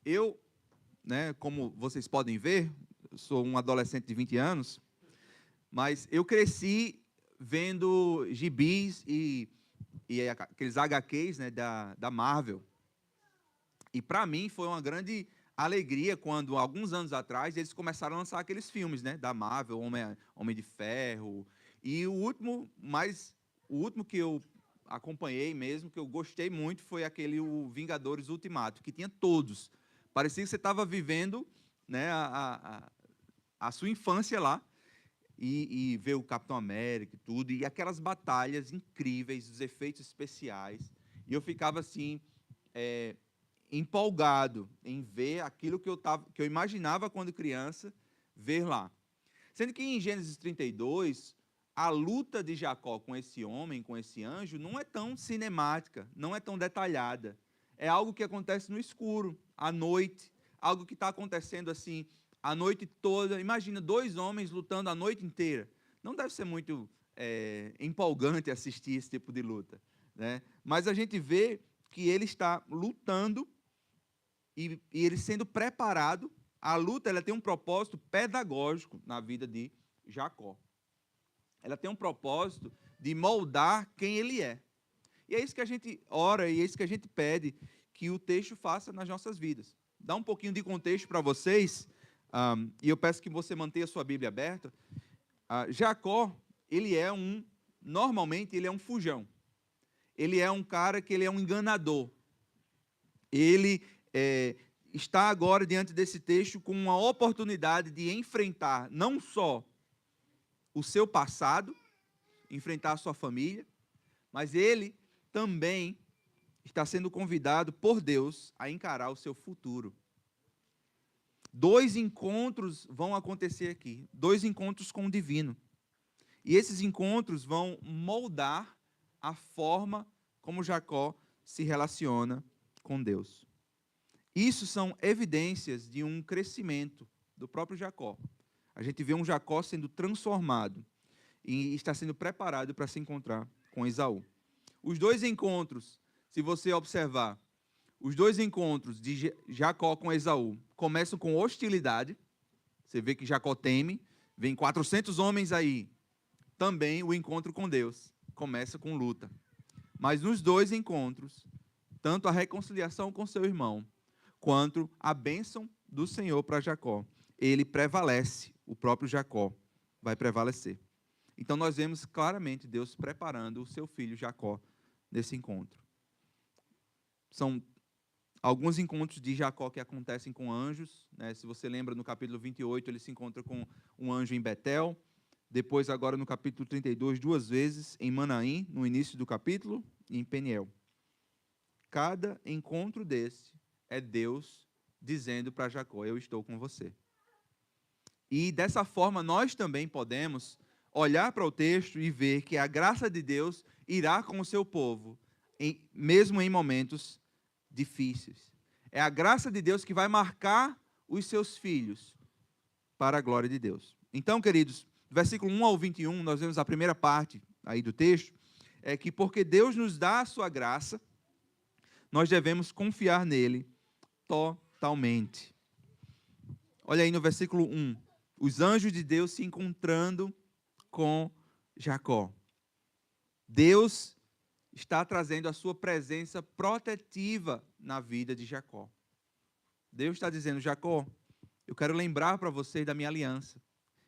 eu, né, como vocês podem ver, eu sou um adolescente de 20 anos, mas eu cresci vendo gibis e aqueles HQs, né, da Marvel. E, para mim, foi uma grande alegria quando, alguns anos atrás, eles começaram a lançar aqueles filmes, né, da Marvel, Homem de Ferro. E o último que eu acompanhei mesmo, que eu gostei muito, foi aquele o Vingadores Ultimato, que tinha todos. Parecia que você estava vivendo, né, a sua infância lá, e ver o Capitão América e tudo, e aquelas batalhas incríveis, os efeitos especiais. E eu ficava assim, empolgado em ver aquilo que eu imaginava quando criança, ver lá. Sendo que em Gênesis 32, a luta de Jacó com esse homem, com esse anjo, não é tão cinemática, não é tão detalhada. É algo que acontece no escuro, à noite, algo que está acontecendo assim, a noite toda. Imagina 2 homens lutando a noite inteira. Não deve ser muito empolgante assistir esse tipo de luta, né? Mas a gente vê que ele está lutando e ele sendo preparado. A luta, ela tem um propósito pedagógico na vida de Jacó. Ela tem um propósito de moldar quem ele é. E é isso que a gente ora e é isso que a gente pede que o texto faça nas nossas vidas. Dá um pouquinho de contexto para vocês, e eu peço que você mantenha a sua Bíblia aberta. Jacó, normalmente ele é um fujão. Ele é um cara que ele é um enganador. Ele está agora diante desse texto com uma oportunidade de enfrentar não só o seu passado, enfrentar a sua família, mas ele também está sendo convidado por Deus a encarar o seu futuro. 2 encontros vão acontecer aqui, 2 encontros com o divino. E esses encontros vão moldar a forma como Jacó se relaciona com Deus. Isso são evidências de um crescimento do próprio Jacó. A gente vê um Jacó sendo transformado e está sendo preparado para se encontrar com Esaú. Os 2 encontros, se você observar, os 2 encontros de Jacó com Esaú começam com hostilidade. Você vê que Jacó teme, vem 400 homens aí. Também o encontro com Deus começa com luta. Mas nos 2 encontros, tanto a reconciliação com seu irmão, quanto a bênção do Senhor para Jacó, ele prevalece, o próprio Jacó vai prevalecer. Então nós vemos claramente Deus preparando o seu filho Jacó nesse encontro. São alguns encontros de Jacó que acontecem com anjos, né? Se você lembra, no capítulo 28, ele se encontra com um anjo em Betel. Depois, agora no capítulo 32, 2 vezes, em Manaim, no início do capítulo, e em Peniel. Cada encontro desse é Deus dizendo para Jacó: eu estou com você. E dessa forma nós também podemos olhar para o texto e ver que a graça de Deus irá com o seu povo, mesmo em momentos difíceis. É a graça de Deus que vai marcar os seus filhos para a glória de Deus. Então, queridos, do versículo 1 ao 21, nós vemos a primeira parte aí do texto, é que porque Deus nos dá a sua graça, nós devemos confiar nele totalmente. Olha aí no versículo 1, os anjos de Deus se encontrando com Jacó. Deus está trazendo a sua presença protetiva na vida de Jacó. Deus está dizendo: Jacó, eu quero lembrar para vocês da minha aliança.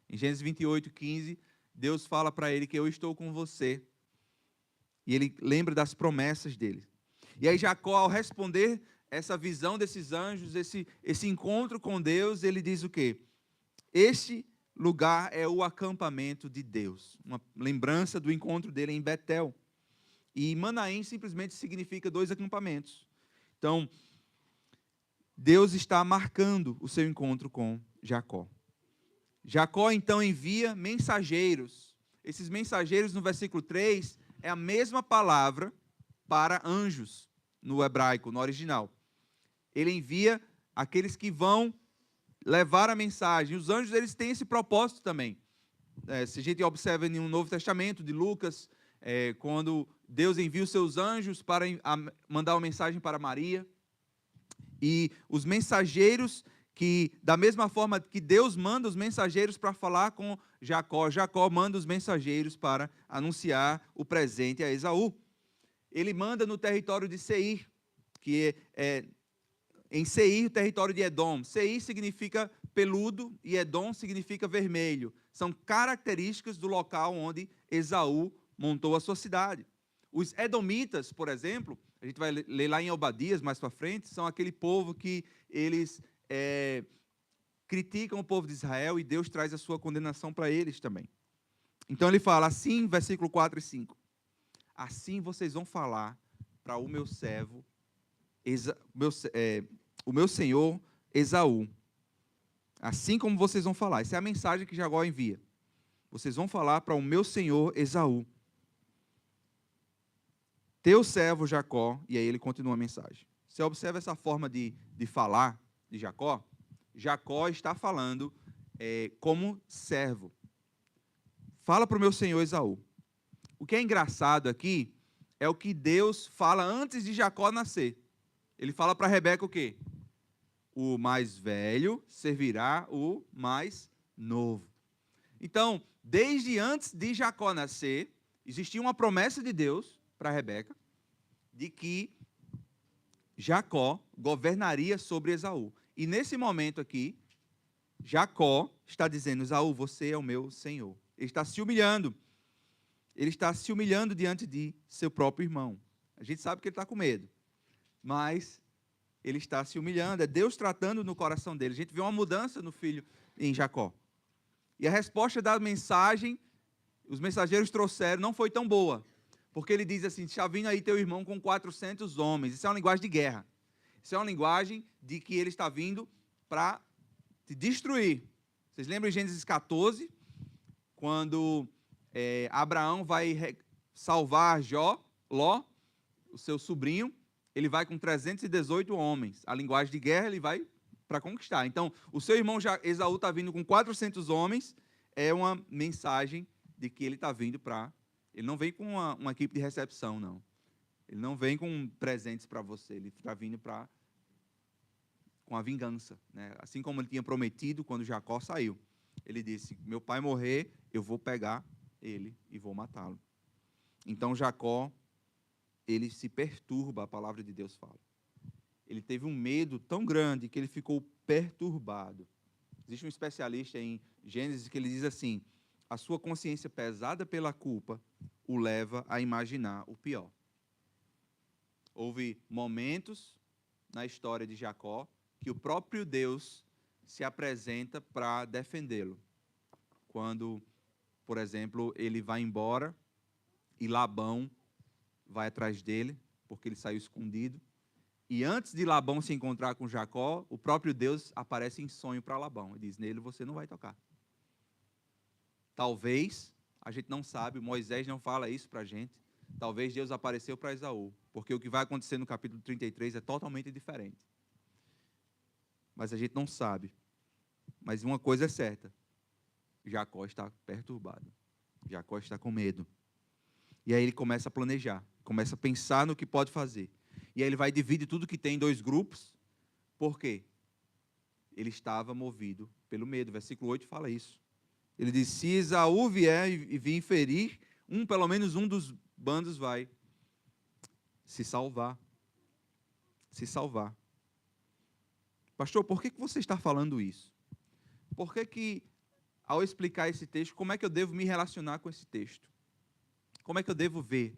Em Gênesis 28, 15, Deus fala para ele que eu estou com você. E ele lembra das promessas dele. E aí Jacó, ao responder essa visão desses anjos, esse encontro com Deus, ele diz o quê? Este lugar é o acampamento de Deus. Uma lembrança do encontro dele em Betel. E Manaim simplesmente significa 2 acampamentos. Então, Deus está marcando o seu encontro com Jacó. Jacó, então, envia mensageiros. Esses mensageiros, no versículo 3, é a mesma palavra para anjos, no hebraico, no original. Ele envia aqueles que vão levar a mensagem. Os anjos, eles têm esse propósito também. Se a gente observa no Novo Testamento, de Lucas, quando Deus envia os seus anjos para mandar uma mensagem para Maria. E os mensageiros que, da mesma forma que Deus manda os mensageiros para falar com Jacó, Jacó manda os mensageiros para anunciar o presente a Esaú. Ele manda no território de Seir, que é em Seir, o território de Edom. Seir significa peludo e Edom significa vermelho. São características do local onde Esaú montou a sua cidade. Os edomitas, por exemplo, a gente vai ler lá em Obadias mais para frente, são aquele povo que eles criticam o povo de Israel e Deus traz a sua condenação para eles também. Então ele fala assim, versículo 4 e 5. Assim vocês vão falar para o meu servo, o meu senhor Esaú. Assim como vocês vão falar. Essa é a mensagem que Jacó envia. Vocês vão falar para o meu senhor Esaú. Teu servo Jacó, e aí ele continua a mensagem. Você observa essa forma de falar de Jacó? Jacó está falando como servo. Fala para o meu senhor Esaú. O que é engraçado aqui é o que Deus fala antes de Jacó nascer. Ele fala para Rebeca o quê? O mais velho servirá o mais novo. Então, desde antes de Jacó nascer, existia uma promessa de Deus para Rebeca, de que Jacó governaria sobre Esaú. E nesse momento aqui, Jacó está dizendo, Esaú, você é o meu senhor. Ele está se humilhando. Ele está se humilhando diante de seu próprio irmão. A gente sabe que ele está com medo, mas ele está se humilhando. É Deus tratando no coração dele. A gente vê uma mudança no filho, em Jacó. E a resposta da mensagem, os mensageiros trouxeram, não foi tão boa. Porque ele diz assim, está vindo aí teu irmão com 400 homens. Isso é uma linguagem de guerra. Isso é uma linguagem de que ele está vindo para te destruir. Vocês lembram de Gênesis 14? Quando Abraão vai salvar Ló, o seu sobrinho, ele vai com 318 homens. A linguagem de guerra, ele vai para conquistar. Então, o seu irmão Esaú está vindo com 400 homens, é uma mensagem de que ele está vindo para... Ele não vem com uma equipe de recepção, não. Ele não vem com presentes para você, ele está vindo com a vingança. Né? Assim como ele tinha prometido quando Jacó saiu. Ele disse, meu pai morrer, eu vou pegar ele e vou matá-lo. Então Jacó, ele se perturba, a palavra de Deus fala. Ele teve um medo tão grande que ele ficou perturbado. Existe um especialista em Gênesis que ele diz assim, a sua consciência pesada pela culpa o leva a imaginar o pior. Houve momentos na história de Jacó que o próprio Deus se apresenta para defendê-lo. Quando, por exemplo, ele vai embora e Labão vai atrás dele, porque ele saiu escondido. E antes de Labão se encontrar com Jacó, o próprio Deus aparece em sonho para Labão. Ele diz, nele você não vai tocar. Talvez, a gente não sabe, Moisés não fala isso para a gente, talvez Deus apareceu para Esaú, porque o que vai acontecer no capítulo 33 é totalmente diferente. Mas a gente não sabe. Mas uma coisa é certa, Jacó está perturbado, Jacó está com medo. E aí ele começa a planejar, começa a pensar no que pode fazer. E aí ele vai dividir tudo que tem em 2 grupos. Por quê? Ele estava movido pelo medo. Versículo 8 fala isso. Ele diz, se Esaú vier e vir ferir, pelo menos um dos bandos vai se salvar. Se salvar. Pastor, por que você está falando isso? Por que, ao explicar esse texto, como é que eu devo me relacionar com esse texto? Como é que eu devo ver?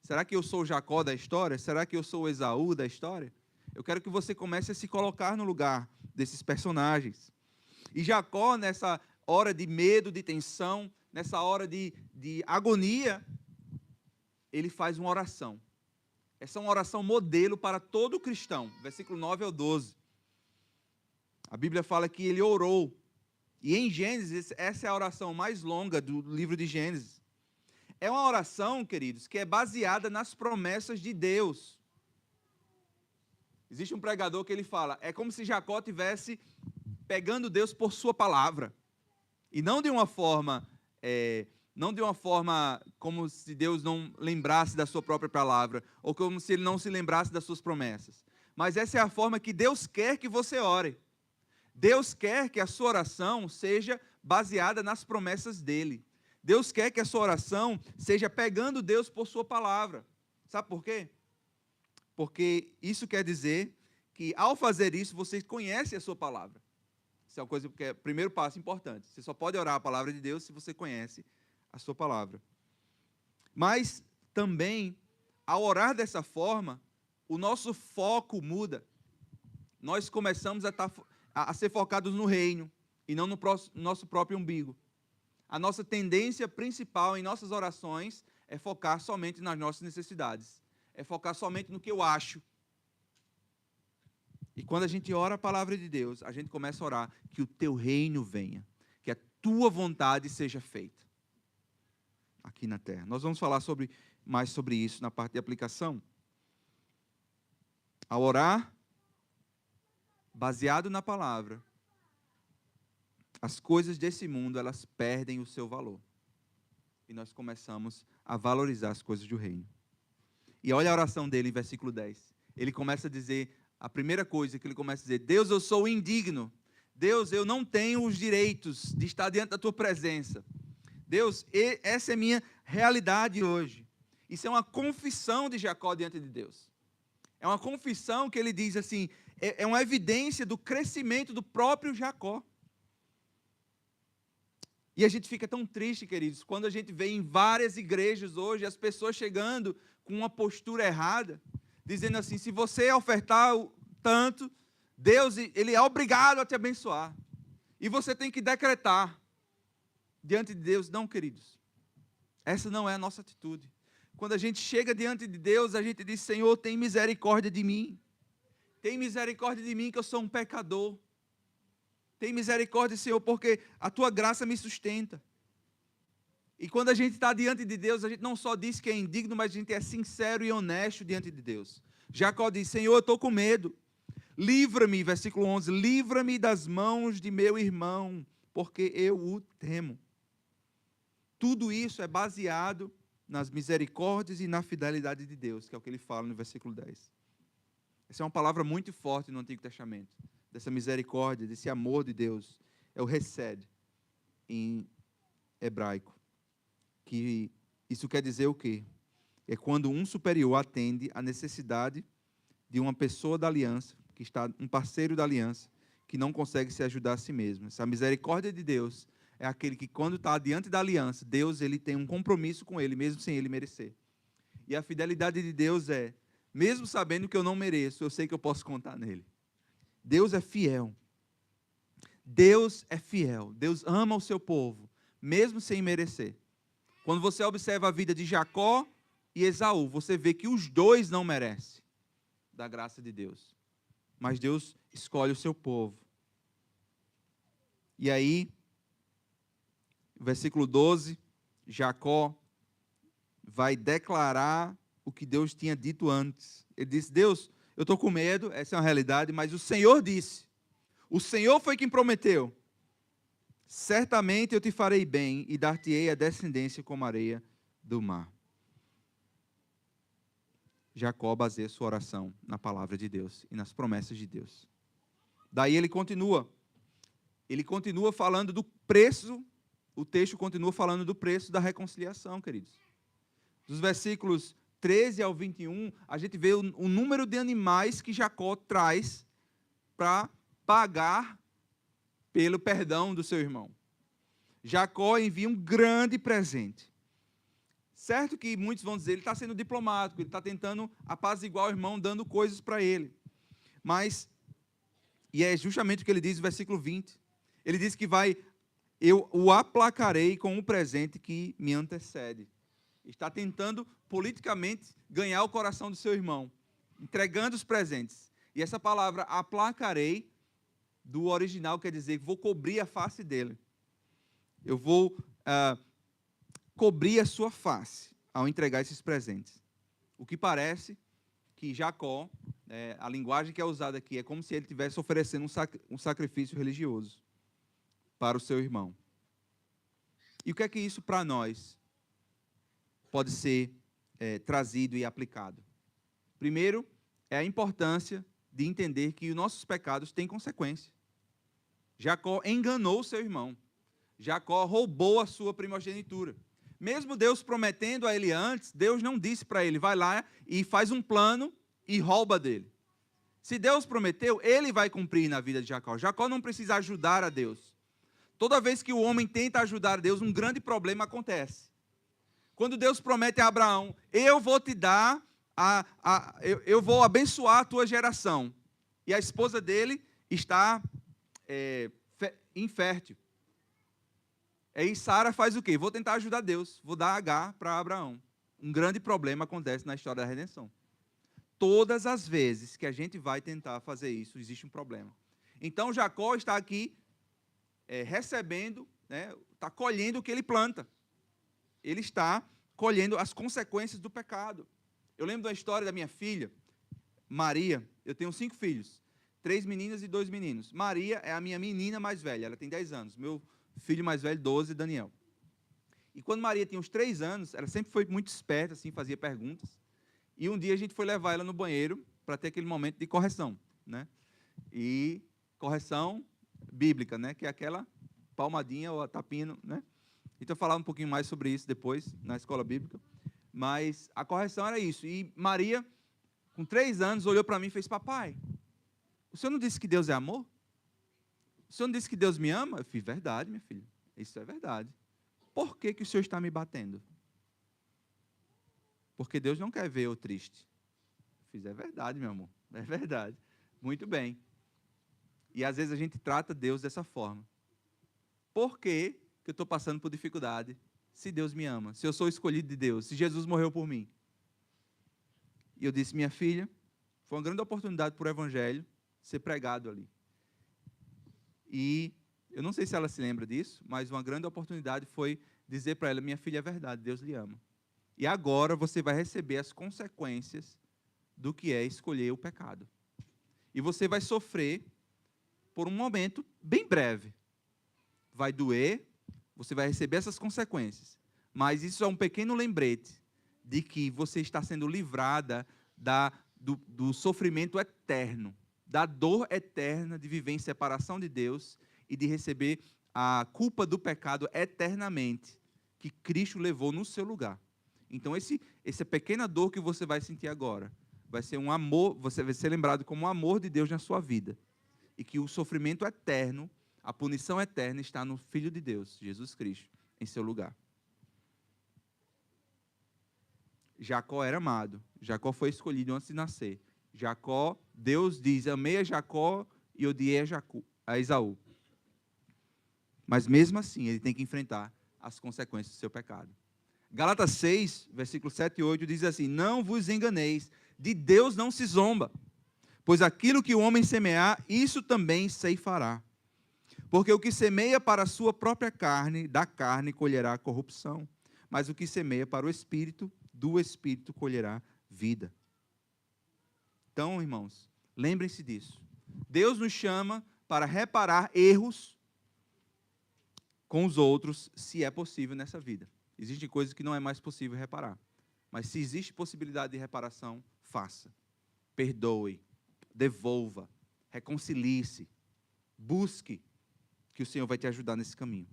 Será que eu sou o Jacó da história? Será que eu sou o Esaú da história? Eu quero que você comece a se colocar no lugar desses personagens. E Jacó, nessa hora de medo, de tensão, nessa hora de agonia, ele faz uma oração. Essa é uma oração modelo para todo cristão. Versículo 9 ao 12. A Bíblia fala que ele orou. E em Gênesis, essa é a oração mais longa do livro de Gênesis. É uma oração, queridos, que é baseada nas promessas de Deus. Existe um pregador que ele fala, é como se Jacó estivesse pegando Deus por sua palavra. E não de uma forma como se Deus não lembrasse da sua própria palavra, ou como se ele não se lembrasse das suas promessas. mas essa é a forma que Deus quer que você ore. Deus quer que a sua oração seja baseada nas promessas dele. Deus quer que a sua oração seja pegando Deus por sua palavra. Sabe por quê? Porque isso quer dizer que, ao fazer isso, você conhece a sua palavra. Isso é uma coisa que é o primeiro passo importante. Você só pode orar a palavra de Deus se você conhece a sua palavra. Mas também, ao orar dessa forma, o nosso foco muda. Nós começamos a ser focados no reino e não no nosso próprio umbigo. A nossa tendência principal em nossas orações é focar somente nas nossas necessidades. É focar somente no que eu acho. E quando a gente ora a palavra de Deus, a gente começa a orar que o teu reino venha, que a tua vontade seja feita aqui na terra. Nós vamos falar mais sobre isso na parte de aplicação. Ao orar, baseado na palavra, as coisas desse mundo, elas perdem o seu valor. E nós começamos a valorizar as coisas do reino. E olha a oração dele em versículo 10. Ele começa a dizer, a primeira coisa que ele começa a dizer: Deus, eu sou indigno. Deus, eu não tenho os direitos de estar diante da tua presença. Deus, essa é a minha realidade hoje. Isso é uma confissão de Jacó diante de Deus. É uma confissão que ele diz assim, é uma evidência do crescimento do próprio Jacó. E a gente fica tão triste, queridos, quando a gente vê em várias igrejas hoje as pessoas chegando com uma postura errada, dizendo assim: se você ofertar tanto, Deus, ele é obrigado a te abençoar. E você tem que decretar diante de Deus. Não, queridos, essa não é a nossa atitude. Quando a gente chega diante de Deus, a gente diz: Senhor, tem misericórdia de mim. Tem misericórdia de mim, que eu sou um pecador. Tem misericórdia, Senhor, porque a tua graça me sustenta. E quando a gente está diante de Deus, a gente não só diz que é indigno, mas a gente é sincero e honesto diante de Deus. Jacó diz: Senhor, eu estou com medo. Livra-me, versículo 11, livra-me das mãos de meu irmão, porque eu o temo. Tudo isso é baseado nas misericórdias e na fidelidade de Deus, que é o que ele fala no versículo 10. Essa é uma palavra muito forte no Antigo Testamento, dessa misericórdia, desse amor de Deus. É o hesed em hebraico. Que isso quer dizer o quê? É quando um superior atende à necessidade de uma pessoa da aliança, que está um parceiro da aliança, que não consegue se ajudar a si mesmo. Essa misericórdia de Deus é aquele que, quando está diante da aliança, Deus, ele tem um compromisso com ele, mesmo sem ele merecer. E a fidelidade de Deus é, mesmo sabendo que eu não mereço, eu sei que eu posso contar nele. Deus é fiel. Deus é fiel. Deus ama o seu povo, mesmo sem merecer. Quando você observa a vida de Jacó e Esaú, você vê que os dois não merecem da graça de Deus. Mas Deus escolhe o seu povo. E aí, versículo 12, Jacó vai declarar o que Deus tinha dito antes. Ele disse: Deus, eu estou com medo, essa é uma realidade, mas o Senhor disse. O Senhor foi quem prometeu. Certamente eu te farei bem e dar-te-ei a descendência como a areia do mar. Jacó baseia sua oração na palavra de Deus e nas promessas de Deus. Daí ele continua falando do preço, o texto continua falando do preço da reconciliação, queridos. Dos versículos 13 ao 21, a gente vê o número de animais que Jacó traz para pagar pelo perdão do seu irmão. Jacó envia um grande presente. Certo que muitos vão dizer, ele está sendo diplomático, ele está tentando apaziguar o irmão, dando coisas para ele. Mas, e é justamente o que ele diz no versículo 20. Ele diz que eu o aplacarei com um presente que me antecede. Está tentando politicamente ganhar o coração do seu irmão, entregando os presentes. E essa palavra aplacarei, do original, quer dizer que vou cobrir a face dele. Eu vou cobrir a sua face ao entregar esses presentes. O que parece que Jacó, a linguagem que é usada aqui, é como se ele estivesse oferecendo um sacrifício religioso para o seu irmão. E o que é que isso para nós pode ser trazido e aplicado? Primeiro, é a importância de entender que os nossos pecados têm consequência. Jacó enganou seu irmão. Jacó roubou a sua primogenitura. Mesmo Deus prometendo a ele antes, Deus não disse para ele, vai lá e faz um plano e rouba dele. Se Deus prometeu, ele vai cumprir na vida de Jacó. Jacó não precisa ajudar a Deus. Toda vez que o homem tenta ajudar a Deus, um grande problema acontece. Quando Deus promete a Abraão, eu vou te dar, eu vou abençoar a tua geração. E a esposa dele está infértil. Aí Sara faz o quê? Vou tentar ajudar Deus, vou dar Agar para Abraão. Um grande problema acontece na história da redenção. Todas as vezes que a gente vai tentar fazer isso, existe um problema. Então Jacó está aqui recebendo, está colhendo o que ele planta. Ele está colhendo as consequências do pecado. Eu lembro da história da minha filha, Maria. Eu tenho 5 filhos, 3 meninas e 2 meninos. Maria é a minha menina mais velha, ela tem 10 anos. Meu filho mais velho, 12, Daniel. E quando Maria tinha uns 3 anos, ela sempre foi muito esperta, assim, fazia perguntas. E um dia a gente foi levar ela no banheiro para ter aquele momento de correção, né? E correção bíblica, né? Que é aquela palmadinha ou a tapinha, né? Então eu falar um pouquinho mais sobre isso depois, na escola bíblica. Mas a correção era isso. E Maria, com 3 anos, olhou para mim e fez, papai, o senhor não disse que Deus é amor? O senhor não disse que Deus me ama? Eu fiz, verdade, minha filha. Isso é verdade. Por que o senhor está me batendo? Porque Deus não quer ver eu triste. Eu fiz, é verdade, meu amor. É verdade. Muito bem. E às vezes a gente trata Deus dessa forma. Por que eu estou passando por dificuldade? Se Deus me ama, se eu sou escolhido de Deus, se Jesus morreu por mim. E eu disse, minha filha, foi uma grande oportunidade para o Evangelho ser pregado ali. E eu não sei se ela se lembra disso, mas uma grande oportunidade foi dizer para ela, minha filha, é verdade, Deus lhe ama. E agora você vai receber as consequências do que é escolher o pecado. E você vai sofrer por um momento bem breve. Vai doer, você vai receber essas consequências. Mas isso é um pequeno lembrete de que você está sendo livrada do sofrimento eterno, da dor eterna de viver em separação de Deus e de receber a culpa do pecado eternamente, que Cristo levou no seu lugar. Então, essa pequena dor que você vai sentir agora, vai ser um amor, você vai ser lembrado como um amor de Deus na sua vida. E que o sofrimento eterno, a punição eterna está no Filho de Deus, Jesus Cristo, em seu lugar. Jacó era amado. Jacó foi escolhido antes de nascer. Jacó, Deus diz, amei a Jacó e odiei a Esaú. Mas mesmo assim, ele tem que enfrentar as consequências do seu pecado. Gálatas 6, versículos 7 e 8, diz assim, não vos enganeis, de Deus não se zomba, pois aquilo que o homem semear, isso também ceifará. Porque o que semeia para a sua própria carne, da carne colherá corrupção, mas o que semeia para o Espírito, do Espírito colherá vida. Então, irmãos, lembrem-se disso. Deus nos chama para reparar erros com os outros, se é possível nessa vida. Existem coisas que não é mais possível reparar. Mas se existe possibilidade de reparação, faça. Perdoe, devolva, reconcilie-se, busque, que o Senhor vai te ajudar nesse caminho.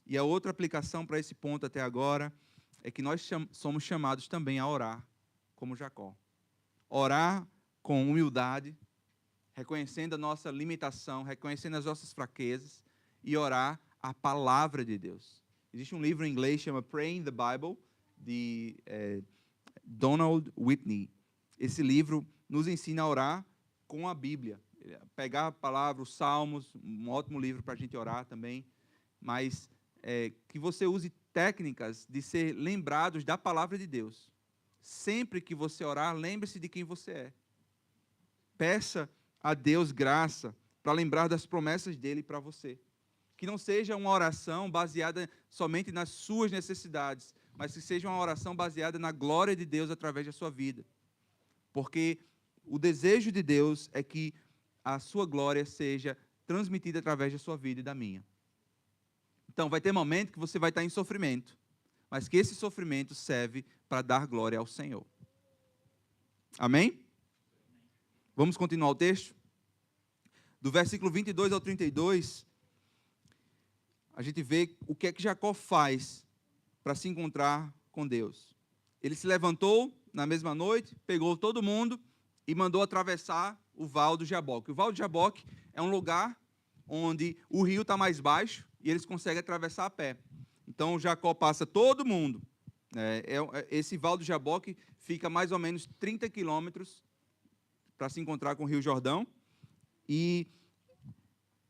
E a outra aplicação para esse ponto até agora é que nós somos chamados também a orar como Jacó. Orar com humildade, reconhecendo a nossa limitação, reconhecendo as nossas fraquezas e orar a palavra de Deus. Existe um livro em inglês que chama Praying the Bible, de Donald Whitney. Esse livro nos ensina a orar com a Bíblia. Pegar a palavra, os Salmos, um ótimo livro para a gente orar também, mas que você use técnicas de ser lembrados da palavra de Deus. Sempre que você orar, lembre-se de quem você é. Peça a Deus graça para lembrar das promessas dele para você. Que não seja uma oração baseada somente nas suas necessidades, mas que seja uma oração baseada na glória de Deus através da sua vida. Porque o desejo de Deus é que a sua glória seja transmitida através da sua vida e da minha. Então, vai ter momento que você vai estar em sofrimento, mas que esse sofrimento serve para dar glória ao Senhor. Amém? Vamos continuar o texto? Do versículo 22 ao 32, a gente vê o que é que Jacó faz para se encontrar com Deus. Ele se levantou na mesma noite, pegou todo mundo e mandou atravessar o Val do Jaboque. O Val do Jaboque é um lugar onde o rio está mais baixo e eles conseguem atravessar a pé. Então, Jacó passa todo mundo. Esse Val do Jaboque fica mais ou menos 30 quilômetros para se encontrar com o Rio Jordão. E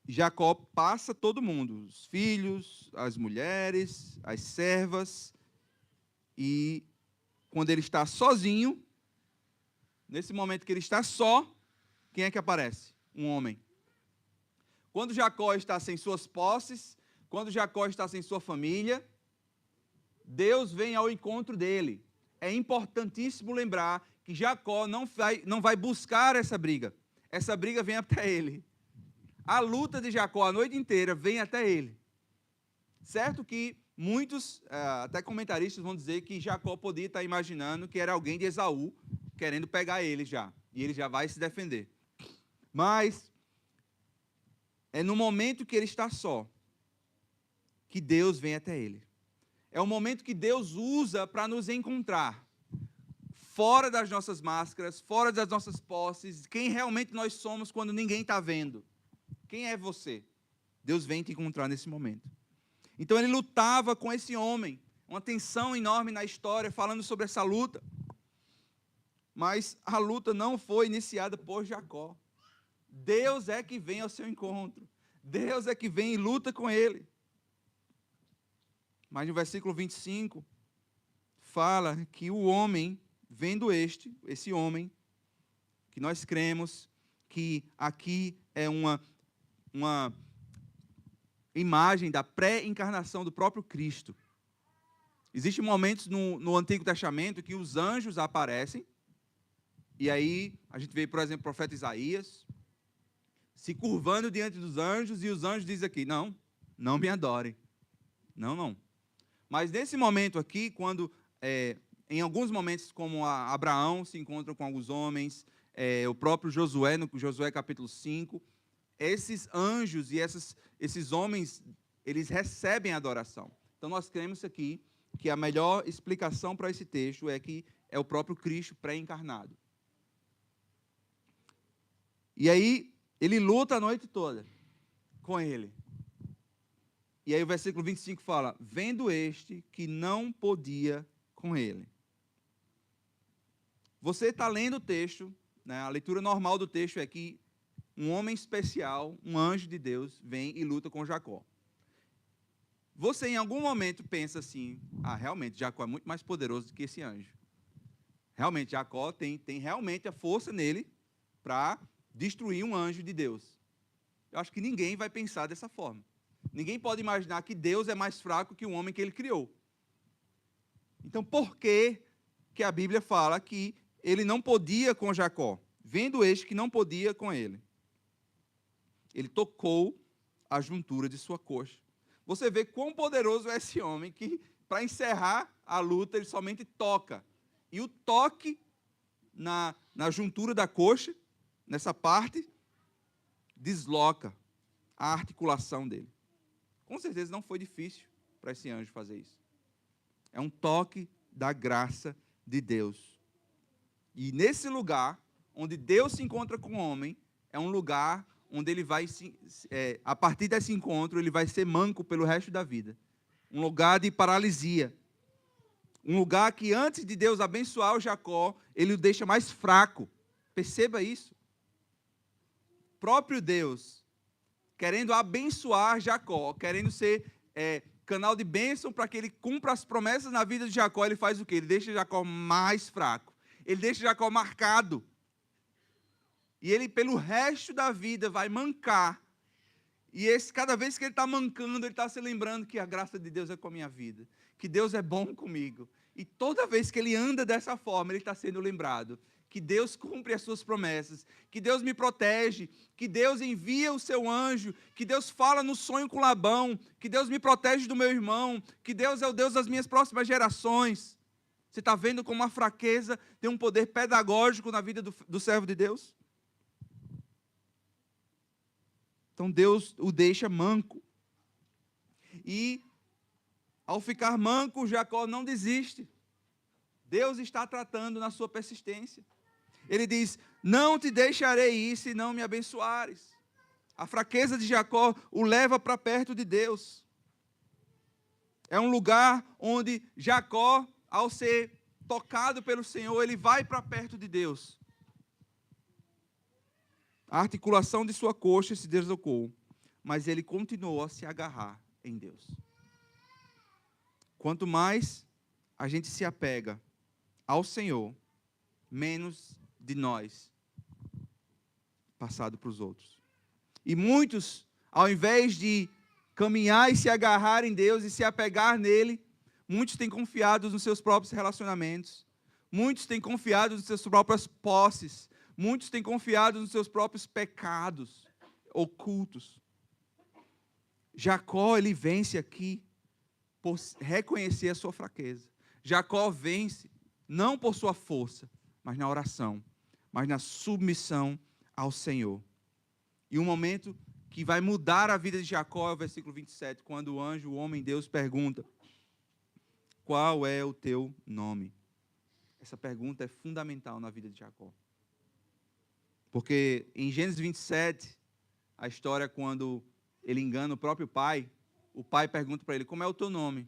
Jacó passa todo mundo, os filhos, as mulheres, as servas. E quando ele está sozinho, nesse momento que ele está só, quem é que aparece? Um homem. Quando Jacó está sem suas posses, quando Jacó está sem sua família, Deus vem ao encontro dele. É importantíssimo lembrar que Jacó não vai buscar essa briga. Essa briga vem até ele. A luta de Jacó a noite inteira vem até ele. Certo que muitos, até comentaristas, vão dizer que Jacó podia estar imaginando que era alguém de Esaú, querendo pegar ele já. E ele já vai se defender. Mas é no momento que ele está só que Deus vem até ele. É o momento que Deus usa para nos encontrar. Fora das nossas máscaras, fora das nossas posses, quem realmente nós somos quando ninguém está vendo. Quem é você? Deus vem te encontrar nesse momento. Então ele lutava com esse homem, uma tensão enorme na história, falando sobre essa luta. Mas a luta não foi iniciada por Jacó. Deus é que vem ao seu encontro. Deus é que vem e luta com ele. Mas no versículo 25, fala que o homem, vendo esse homem, que nós cremos que aqui é uma imagem da pré-encarnação do próprio Cristo. Existem momentos no Antigo Testamento que os anjos aparecem, e aí a gente vê, por exemplo, o profeta Isaías se curvando diante dos anjos, e os anjos dizem aqui, não me adorem. Não. Mas nesse momento aqui, quando em alguns momentos, como Abraão se encontra com alguns homens, o próprio Josué, no Josué capítulo 5, esses anjos e esses homens, eles recebem a adoração. Então nós cremos aqui que a melhor explicação para esse texto é que é o próprio Cristo pré-encarnado. E aí, ele luta a noite toda com ele. E aí o versículo 25 fala, vendo este que não podia com ele. Você está lendo o texto, né, a leitura normal do texto é que um homem especial, um anjo de Deus, vem e luta com Jacó. Você em algum momento pensa assim, realmente, Jacó é muito mais poderoso do que esse anjo. Realmente, Jacó tem realmente a força nele para destruir um anjo de Deus. Eu acho que ninguém vai pensar dessa forma. Ninguém pode imaginar que Deus é mais fraco que o homem que ele criou. Então, por que a Bíblia fala que ele não podia com Jacó? Vendo este que não podia com ele. Ele tocou a juntura de sua coxa. Você vê quão poderoso é esse homem que, para encerrar a luta, ele somente toca. E o toque na juntura da coxa, nessa parte, desloca a articulação dele. Com certeza não foi difícil para esse anjo fazer isso. É um toque da graça de Deus. E nesse lugar, onde Deus se encontra com o homem, é um lugar onde ele vai, a partir desse encontro, ele vai ser manco pelo resto da vida. Um lugar de paralisia. Um lugar que antes de Deus abençoar o Jacó, ele o deixa mais fraco. Perceba isso. O próprio Deus, querendo abençoar Jacó, querendo ser canal de bênção para que ele cumpra as promessas na vida de Jacó, ele faz o quê? Ele deixa Jacó mais fraco. Ele deixa Jacó marcado. E ele, pelo resto da vida, vai mancar. E cada vez que ele está mancando, ele está se lembrando que a graça de Deus é com a minha vida. Que Deus é bom comigo. E toda vez que ele anda dessa forma, ele está sendo lembrado que Deus cumpre as suas promessas, que Deus me protege, que Deus envia o seu anjo, que Deus fala no sonho com Labão, que Deus me protege do meu irmão, que Deus é o Deus das minhas próximas gerações. Você está vendo como a fraqueza tem um poder pedagógico na vida do servo de Deus? Então Deus o deixa manco. E ao ficar manco, Jacó não desiste. Deus está tratando na sua persistência. Ele diz: não te deixarei ir se não me abençoares. A fraqueza de Jacó o leva para perto de Deus. É um lugar onde Jacó, ao ser tocado pelo Senhor, ele vai para perto de Deus. A articulação de sua coxa se deslocou, mas ele continuou a se agarrar em Deus. Quanto mais a gente se apega ao Senhor, menos de nós passado para os outros. E muitos, ao invés de caminhar e se agarrar em Deus e se apegar nele, muitos têm confiado nos seus próprios relacionamentos, muitos têm confiado nas suas próprias posses, muitos têm confiado nos seus próprios pecados ocultos. Jacó, ele vence aqui por reconhecer a sua fraqueza. Jacó vence não por sua força, mas na oração, mas na submissão ao Senhor. E um momento que vai mudar a vida de Jacó é o versículo 27, quando o anjo, o homem Deus, pergunta: qual é o teu nome? Essa pergunta é fundamental na vida de Jacó. Porque em Gênesis 27, a história quando ele engana o próprio pai, o pai pergunta para ele: como é o teu nome?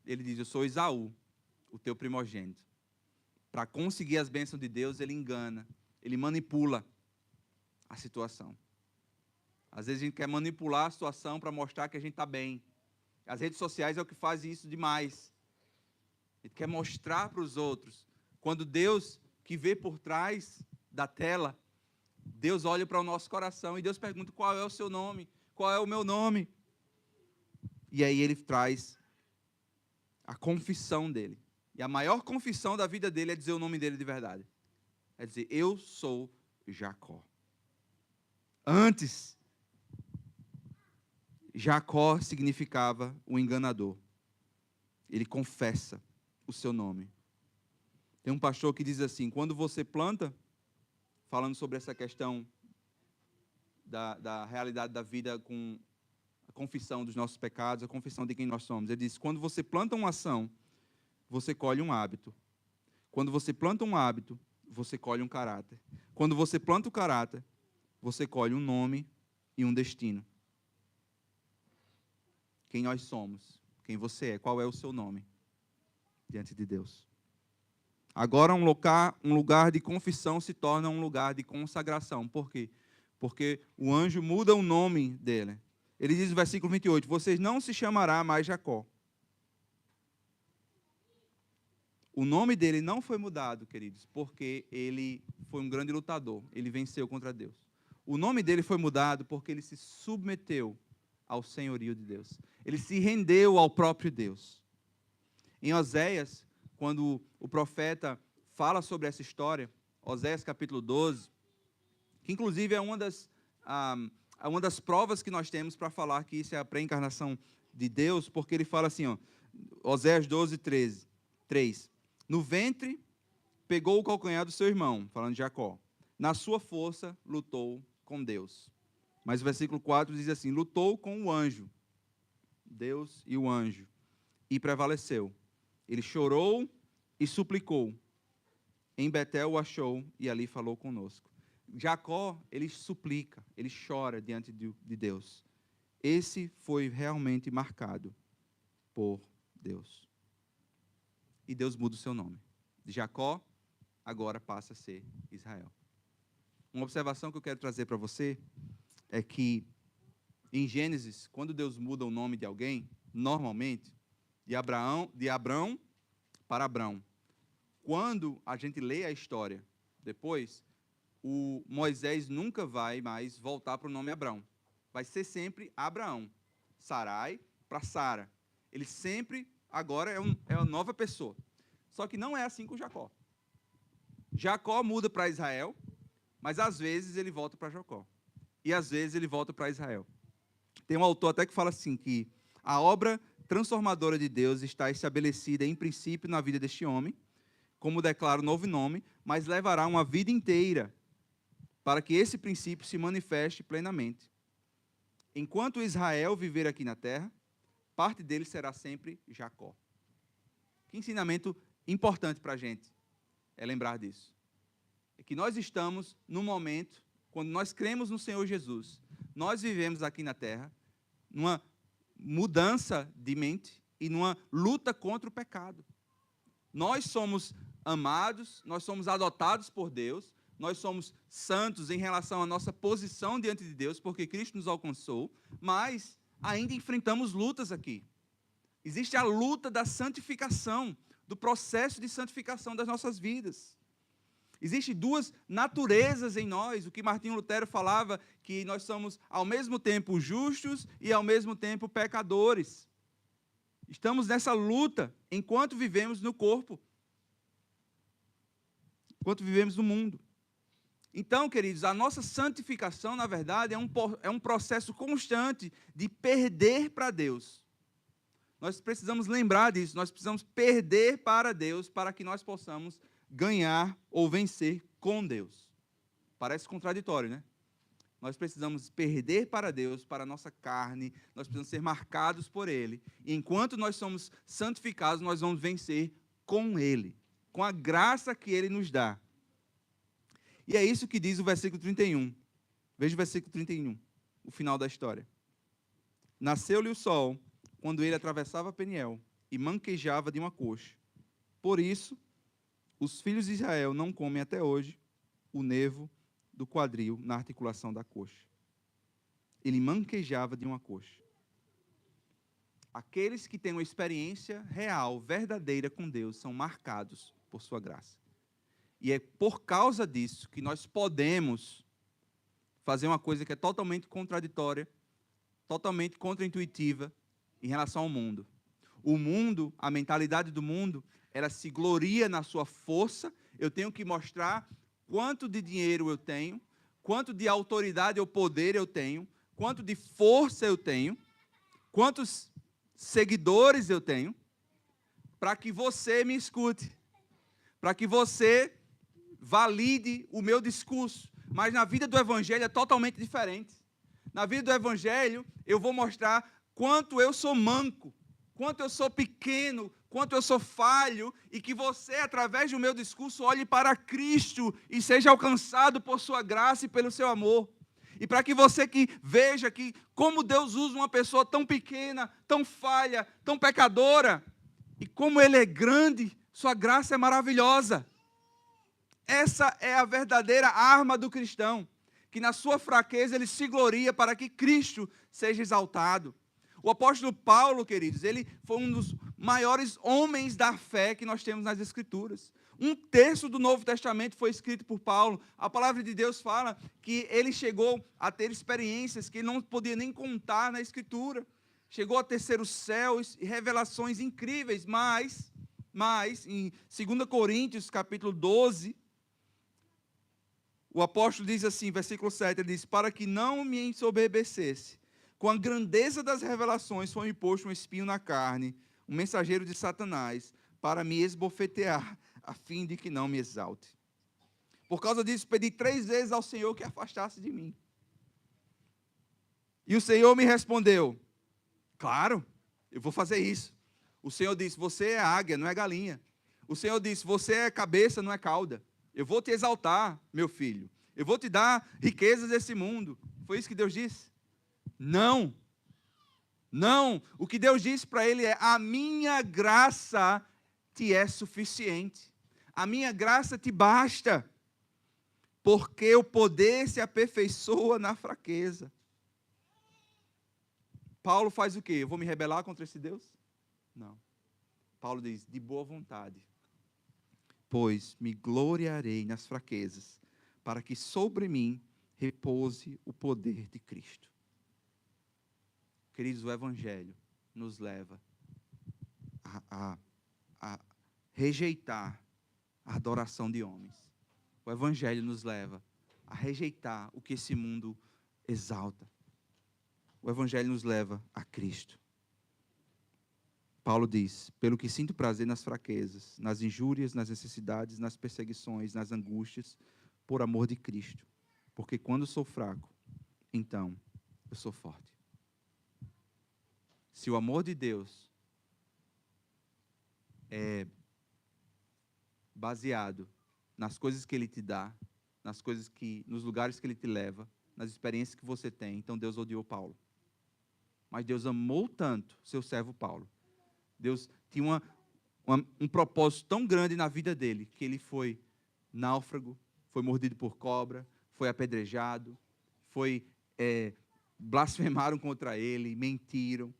Ele diz: eu sou Esaú, o teu primogênito. Para conseguir as bênçãos de Deus, ele engana, ele manipula a situação. Às vezes a gente quer manipular a situação para mostrar que a gente está bem. As redes sociais é o que faz isso demais. A gente quer mostrar para os outros. Quando Deus, que vê por trás da tela, Deus olha para o nosso coração e Deus pergunta: qual é o seu nome? Qual é o meu nome? E aí ele traz a confissão dele. E a maior confissão da vida dele é dizer o nome dele de verdade. É dizer: eu sou Jacó. Antes, Jacó significava o enganador. Ele confessa o seu nome. Tem um pastor que diz assim: quando você planta, falando sobre essa questão da realidade da vida com a confissão dos nossos pecados, a confissão de quem nós somos. Ele diz: quando você planta uma ação, você colhe um hábito. Quando você planta um hábito, você colhe um caráter. Quando você planta o caráter, você colhe um nome e um destino. Quem nós somos, quem você é, qual é o seu nome diante de Deus. Agora um lugar de confissão se torna um lugar de consagração. Por quê? Porque o anjo muda o nome dele. Ele diz no versículo 28, vocês não se chamará mais Jacó. O nome dele não foi mudado, queridos, porque ele foi um grande lutador. Ele venceu contra Deus. O nome dele foi mudado porque ele se submeteu ao senhorio de Deus. Ele se rendeu ao próprio Deus. Em Oséias, quando o profeta fala sobre essa história, Oséias capítulo 12, que inclusive é uma das provas que nós temos para falar que isso é a pré-encarnação de Deus, porque ele fala assim, Oséias 12, 3. No ventre pegou o calcanhar do seu irmão, falando de Jacó. Na sua força lutou com Deus. Mas o versículo 4 diz assim, lutou com o anjo, Deus e o anjo, e prevaleceu. Ele chorou e suplicou. Em Betel o achou e ali falou conosco. Jacó, ele suplica, ele chora diante de Deus. Esse foi realmente marcado por Deus. E Deus muda o seu nome. De Jacó, agora passa a ser Israel. Uma observação que eu quero trazer para você é que, em Gênesis, quando Deus muda o nome de alguém, normalmente, de Abrão para Abrão. Quando a gente lê a história depois, o Moisés nunca vai mais voltar para o nome Abrão. Vai ser sempre Abraão. Sarai para Sara. Ele sempre, agora, é uma nova pessoa. Só que não é assim com Jacó. Jacó muda para Israel, mas às vezes ele volta para Jacó. E às vezes ele volta para Israel. Tem um autor até que fala assim, que a obra transformadora de Deus está estabelecida em princípio na vida deste homem, como declara o novo nome, mas levará uma vida inteira para que esse princípio se manifeste plenamente. enquanto Israel viver aqui na terra, parte dele será sempre Jacó. Que ensinamento importante para a gente é lembrar disso. É que nós estamos num momento, quando nós cremos no Senhor Jesus, nós vivemos aqui na terra, numa mudança de mente e numa luta contra o pecado. Nós somos amados, nós somos adotados por Deus, nós somos santos em relação à nossa posição diante de Deus, porque Cristo nos alcançou, mas ainda enfrentamos lutas aqui. Existe a luta da santificação, do processo de santificação das nossas vidas. Existem duas naturezas em nós, o que Martinho Lutero falava, que nós somos ao mesmo tempo justos e ao mesmo tempo pecadores. Estamos nessa luta enquanto vivemos no corpo, enquanto vivemos no mundo. Então, queridos, a nossa santificação, na verdade, é um processo constante de perder para Deus. Nós precisamos lembrar disso, nós precisamos perder para Deus para que nós possamos ganhar ou vencer com Deus. Parece contraditório, né? Nós precisamos perder para Deus, para a nossa carne, nós precisamos ser marcados por Ele. E enquanto nós somos santificados, nós vamos vencer com Ele, com a graça que Ele nos dá. E é isso que diz o versículo 31. Veja o versículo 31, o final da história. Nasceu-lhe o sol, quando ele atravessava Peniel, e manquejava de uma coxa. Por isso, os filhos de Israel não comem até hoje o nervo do quadril na articulação da coxa. Ele manquejava de uma coxa. Aqueles que têm uma experiência real, verdadeira com Deus, são marcados por sua graça. E é por causa disso que nós podemos fazer uma coisa que é totalmente contraditória, totalmente contraintuitiva em relação ao mundo. O mundo, a mentalidade do mundo, ela se gloria na sua força. Eu tenho que mostrar quanto de dinheiro eu tenho, quanto de autoridade ou poder eu tenho, quanto de força eu tenho, quantos seguidores eu tenho, para que você me escute, para que você valide o meu discurso. Mas na vida do Evangelho é totalmente diferente. Na vida do Evangelho, eu vou mostrar quanto eu sou manco, quanto eu sou pequeno, quanto eu sou falho, e que você, através do meu discurso, olhe para Cristo e seja alcançado por sua graça e pelo seu amor. E para que você que veja que como Deus usa uma pessoa tão pequena, tão falha, tão pecadora, e como Ele é grande, sua graça é maravilhosa. Essa é a verdadeira arma do cristão, que na sua fraqueza ele se gloria para que Cristo seja exaltado. O apóstolo Paulo, queridos, ele foi um dos maiores homens da fé que nós temos nas Escrituras. 1/3 do Novo Testamento foi escrito por Paulo. A palavra de Deus fala que ele chegou a ter experiências que ele não podia nem contar na Escritura. Chegou a tercer os céus e revelações incríveis, mas em 2 Coríntios, capítulo 12, o apóstolo diz assim, versículo 7, ele diz: para que não me ensoberbecesse, com a grandeza das revelações foi imposto um espinho na carne, um mensageiro de Satanás, para me esbofetear, a fim de que não me exalte. Por causa disso, pedi 3 vezes ao Senhor que afastasse de mim. E o Senhor me respondeu: claro, eu vou fazer isso. O Senhor disse: você é águia, não é galinha. O Senhor disse: você é cabeça, não é cauda. Eu vou te exaltar, meu filho. Eu vou te dar riquezas desse mundo. Foi isso que Deus disse? Não. Não. O que Deus disse para ele é: a minha graça te é suficiente. A minha graça te basta. Porque o poder se aperfeiçoa na fraqueza. Paulo faz o quê? Eu vou me rebelar contra esse Deus? Não. Paulo diz: de boa vontade. Pois me gloriarei nas fraquezas, para que sobre mim repouse o poder de Cristo. Queridos, o Evangelho nos leva a rejeitar a adoração de homens. O Evangelho nos leva a rejeitar o que esse mundo exalta. O Evangelho nos leva a Cristo. Paulo diz: pelo que sinto prazer nas fraquezas, nas injúrias, nas necessidades, nas perseguições, nas angústias, por amor de Cristo. Porque quando sou fraco, então eu sou forte. Se o amor de Deus é baseado nas coisas que Ele te dá, nos lugares que Ele te leva, nas experiências que você tem, então Deus odiou Paulo. Mas Deus amou tanto seu servo Paulo. Deus tinha um propósito tão grande na vida dele, que ele foi náufrago, foi mordido por cobra, foi apedrejado, blasfemaram contra ele, mentiram,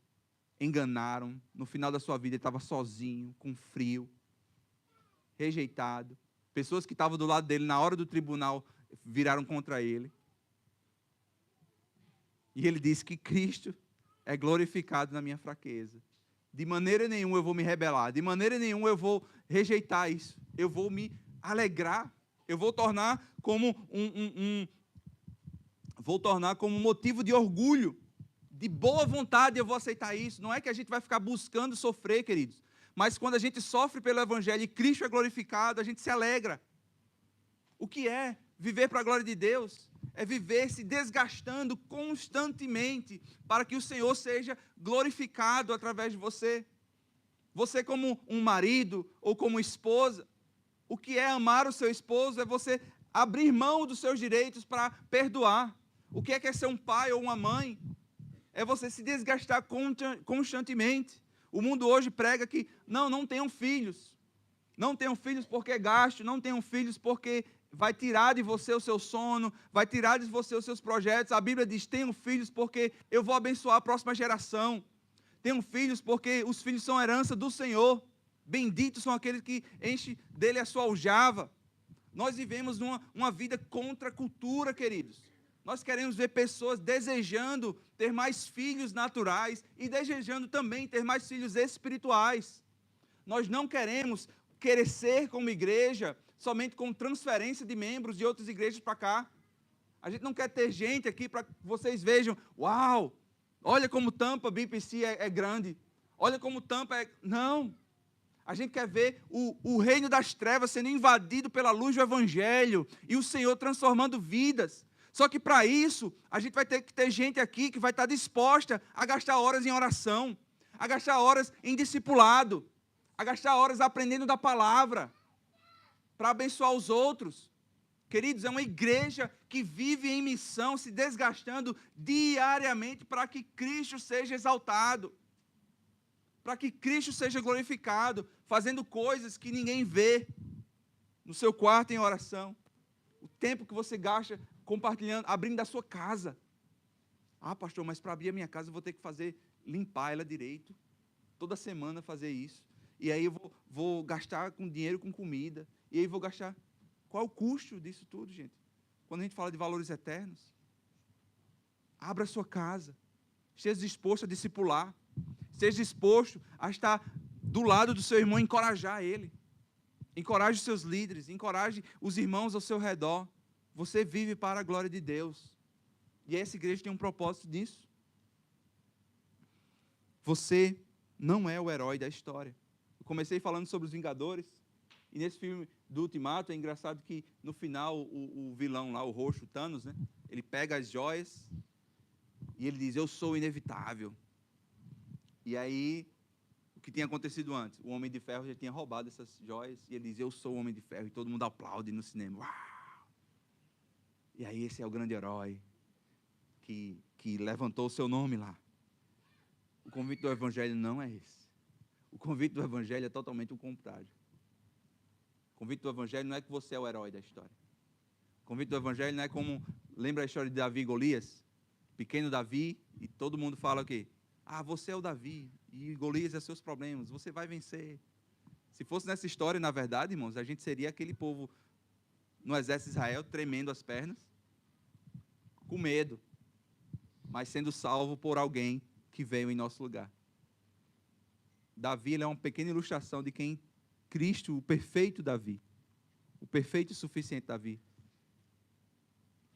enganaram. No final da sua vida ele estava sozinho, com frio, rejeitado. Pessoas que estavam do lado dele na hora do tribunal viraram contra ele. E ele disse que Cristo é glorificado na minha fraqueza. De maneira nenhuma eu vou me rebelar, de maneira nenhuma eu vou rejeitar isso. Eu vou me alegrar, eu vou tornar como um motivo de orgulho, de boa vontade eu vou aceitar isso. Não é que a gente vai ficar buscando sofrer, queridos, mas quando a gente sofre pelo Evangelho e Cristo é glorificado, a gente se alegra. O que é viver para a glória de Deus? É viver se desgastando constantemente para que o Senhor seja glorificado através de você. Você como um marido ou como esposa, o que é amar o seu esposo é você abrir mão dos seus direitos para perdoar. O que é ser um pai ou uma mãe? É você se desgastar constantemente. O mundo hoje prega que não tenham filhos. Não tenham filhos porque é gasto, não tenham filhos porque vai tirar de você o seu sono, vai tirar de você os seus projetos. A Bíblia diz, tenham filhos porque eu vou abençoar a próxima geração. Tenham filhos porque os filhos são herança do Senhor. Benditos são aqueles que enchem dele a sua aljava. Nós vivemos uma vida contra a cultura, queridos. Nós queremos ver pessoas desejando ter mais filhos naturais e desejando também ter mais filhos espirituais. Nós não queremos crescer como igreja somente com transferência de membros de outras igrejas para cá. A gente não quer ter gente aqui para que vocês vejam, uau, olha como Tampa BPC é grande, olha como Tampa é... Não, a gente quer ver o reino das trevas sendo invadido pela luz do Evangelho e o Senhor transformando vidas. Só que para isso, a gente vai ter que ter gente aqui que vai estar disposta a gastar horas em oração, a gastar horas em discipulado, a gastar horas aprendendo da palavra, para abençoar os outros. Queridos, é uma igreja que vive em missão, se desgastando diariamente para que Cristo seja exaltado, para que Cristo seja glorificado, fazendo coisas que ninguém vê, no seu quarto em oração. O tempo que você gasta compartilhando, abrindo da sua casa. Ah, pastor, mas para abrir a minha casa eu vou ter que limpar ela direito, toda semana fazer isso. E aí eu vou gastar com dinheiro, com comida. E aí vou gastar... Qual é o custo disso tudo, gente? Quando a gente fala de valores eternos. Abra a sua casa. Esteja disposto a discipular. Esteja disposto a estar do lado do seu irmão e encorajar ele. Encoraje os seus líderes. Encoraje os irmãos ao seu redor. Você vive para a glória de Deus. E essa igreja tem um propósito nisso. Você não é o herói da história. Eu comecei falando sobre os Vingadores. E nesse filme do Ultimato, é engraçado que no final o vilão lá, o roxo, Thanos, né? Ele pega as joias e ele diz, eu sou inevitável. E aí, o que tinha acontecido antes? O Homem de Ferro já tinha roubado essas joias e ele diz, eu sou o Homem de Ferro. E todo mundo aplaude no cinema. Uau! E aí esse é o grande herói que levantou o seu nome lá. O convite do Evangelho não é esse. O convite do Evangelho é totalmente o contrário. O convite do Evangelho não é que você é o herói da história. O convite do Evangelho não é como... Lembra a história de Davi e Golias? Pequeno Davi, e todo mundo fala o quê? Ah, você é o Davi, e Golias é seus problemas, você vai vencer. Se fosse nessa história, na verdade, irmãos, a gente seria aquele povo no exército de Israel, tremendo as pernas, com medo, mas sendo salvo por alguém que veio em nosso lugar. Davi, ele é uma pequena ilustração de quem Cristo, o perfeito Davi, o perfeito e suficiente Davi.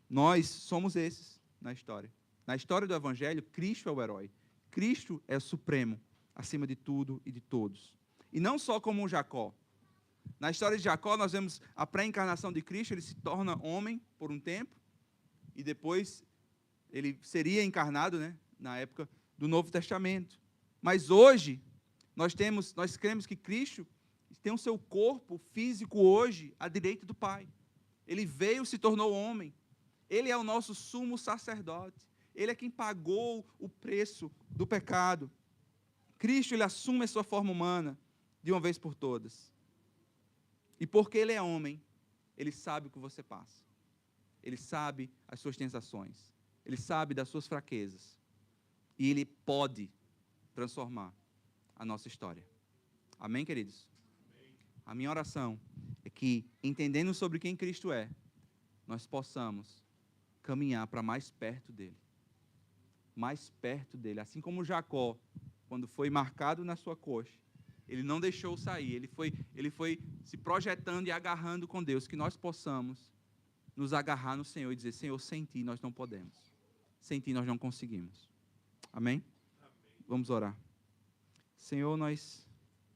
Nós somos esses na história. Na história do Evangelho, Cristo é o herói. Cristo é o supremo, acima de tudo e de todos. E não só como Jacó. Na história de Jacó, nós vemos a pré-encarnação de Cristo, ele se torna homem por um tempo, e depois ele seria encarnado, né, na época do Novo Testamento. Mas hoje, nós cremos que Cristo tem o seu corpo físico hoje à direita do Pai. Ele veio, se tornou homem. Ele é o nosso sumo sacerdote. Ele é quem pagou o preço do pecado. Cristo, ele assume a sua forma humana de uma vez por todas. E porque ele é homem, ele sabe o que você passa. Ele sabe as suas tentações. Ele sabe das suas fraquezas. E ele pode transformar a nossa história. Amém, queridos? Amém. A minha oração é que, entendendo sobre quem Cristo é, nós possamos caminhar para mais perto dele. Mais perto dele. Assim como Jacó, quando foi marcado na sua coxa, ele não deixou sair, ele foi se projetando e agarrando com Deus, que nós possamos nos agarrar no Senhor e dizer, Senhor, sem ti nós não podemos. Sem ti nós não conseguimos. Amém? Amém. Vamos orar. Senhor, nós